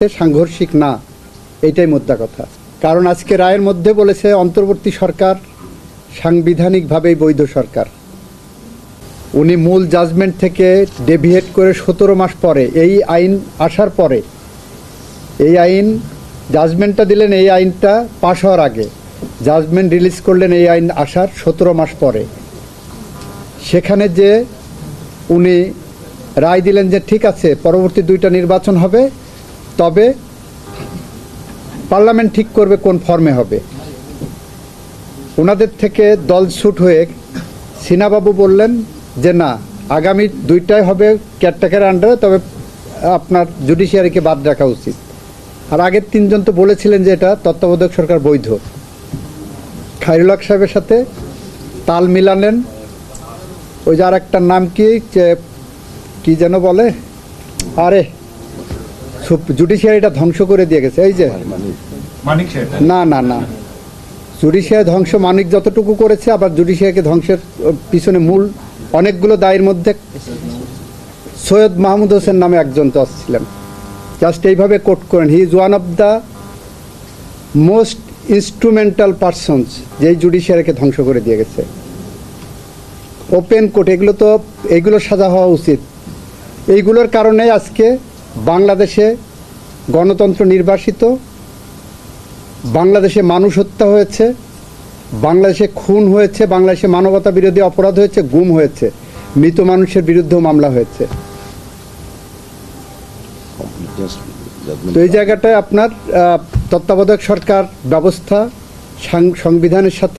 সাংঘর্ষিক না, এটাই মুদ্রা কথা। কারণ আজকে রায়ের মধ্যে বলেছে অন্তর্বর্তী সরকার সাংবিধানিকভাবেই বৈধ সরকার। উনি মূল জাজমেন্ট থেকে ডেভিয়েট করে 17 মাস পরে এই আইন আসার পরে, এই আইন জাজমেন্টটা দিলেন এই আইনটা পাশ হওয়ার আগে, জাজমেন্ট রিলিজ করলেন এই আইন আসার 17 মাস পরে। সেখানে যে উনি রায় দিলেন যে ঠিক আছে পরবর্তী 2টা নির্বাচন হবে, তবে পার্লামেন্ট ঠিক করবে কোন ফর্মে হবে। ওনাদের থেকে দল ছুট হয়ে সিনহাবাবু বললেন যে না, আগামী 2টাই হবে কেয়ারটেকার আন্ডারে, তবে আপনার জুডিশিয়ারিকে বাদ রাখা উচিত। আর আগের 3জন তো বলেছিলেন যে এটা তত্ত্বাবধায়ক সরকার বৈধ। খায়রুল হক সাহেবের সাথে তাল মিলালেন। ওই যে আর একটার নাম কি যেন বলে, আরে জুডিশিয়ারিটা ধ্বংস করে দিয়ে গেছে, এই যে না না না, জুডিশিয়ারি ধ্বংস মানিক যতটুকু করেছে, আবার জুডিশিয়ারিকে ধ্বংসের পিছনে মূল অনেকগুলো দায়ের মধ্যে সৈয়দ মাহমুদ হোসেন নামে একজন জজ ছিলেন। জাস্ট এইভাবে কোট করেন, he is one of the most instrumental persons, যেই জুডিশিয়ারিকে ধ্বংস করে দিয়ে গেছে। ওপেন কোর্ট, এইগুলো সাজা হওয়া উচিত। এইগুলোর কারণে আজকে বাংলাদেশে গণতন্ত্র নির্বাসিত, বাংলাদেশে মানুষ হত্যা হয়েছে, বাংলাদেশে খুন হয়েছে, বাংলাদেশে মানবতা বিরোধী অপরাধ হয়েছে, গুম হয়েছে, মৃত মানুষের বিরুদ্ধেও মামলা হয়েছে। তো এই জায়গাটায় আপনার তত্ত্বাবধায়ক সরকার ব্যবস্থা সংবিধানের সাথে